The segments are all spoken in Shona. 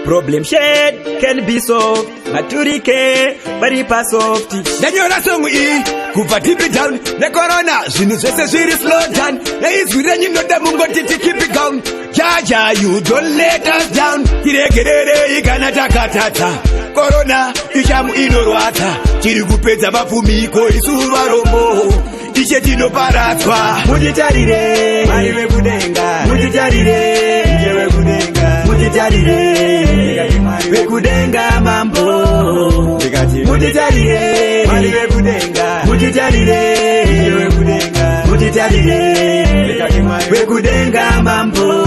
Problem shade can be solved. Maturike, bari pa softy. Danyora song E, kupa deep it down. Ne corona, zinu zese ziri slow down. Ne izwire nyino da mungo titi keep it going. Jaja, you don't let us down. Kiregerere igana takatata. Corona, ishamu inorwata. Chiri kupedza mapfumiko isuva rombo. Ishe tino paratwa. Mujitarire, mariwe kudenga. Mujitarire, njewe kudenga. Mujitarire, wekudenga mambo. Mujitarire, mariwe kudenga. Mujitarire, njewe kudenga. Mujitarire, wekudenga mambo.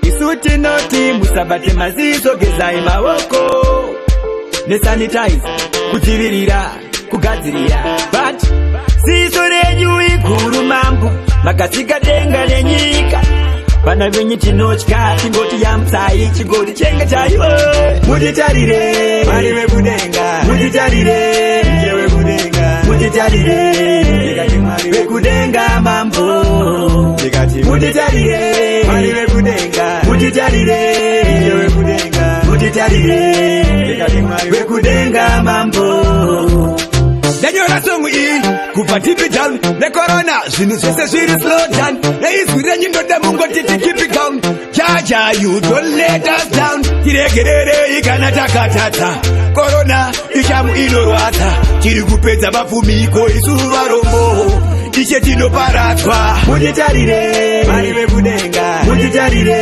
Isuti noti musabate mazizo gezai mawoko. Ne sanitize, kuchivirira, kugadzirira. But zizo renyu iguru mambo. Makasika denga lenyika. Bana venye chinochka, chingoti ya msai, chingoti chenga chaiwe. Mujitarire, mariwe kudenga. Mujitarire, njewe kudenga. Mujitarire, wekudenga mambo. Mujitarire, mariwe kudenga. Mujitarire, njewe kudenga. Mujitarire, wekudenga mambo. Danyora song E, kupa deep it down. Ne corona, zinu zese ziri slow down. Ne izwire nyino da mungo titi keep it going. Jaja, you don't let us down. Kiregerere igana takatata. Corona, ishamu inorwata. Chiri kupedza mapfumiko isuva rombo. Ishe tino paratwa. Mujitarire, mariwe kudenga. Mujitarire,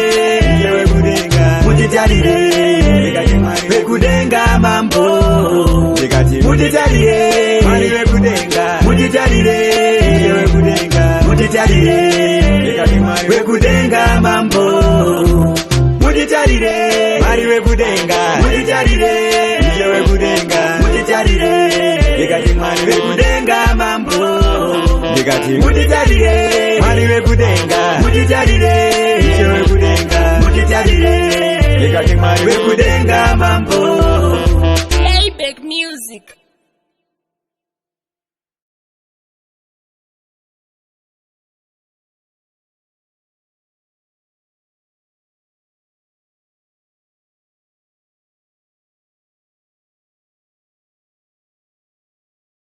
njewe kudenga. Mujitarire, wekudenga mambo. Mujitarire, mariwe kudenga. Mujitarire, njewe kudenga. Mujitarire, wekudenga mambo. Mujitarire, mariwe kudenga. Mujitarire, njewe kudenga. Mujitarire, wekudenga mambo. Mujitarire, mariwe kudenga. Mujitarire, njewe kudenga. Mujitarire, wekudenga mambo. Playback music.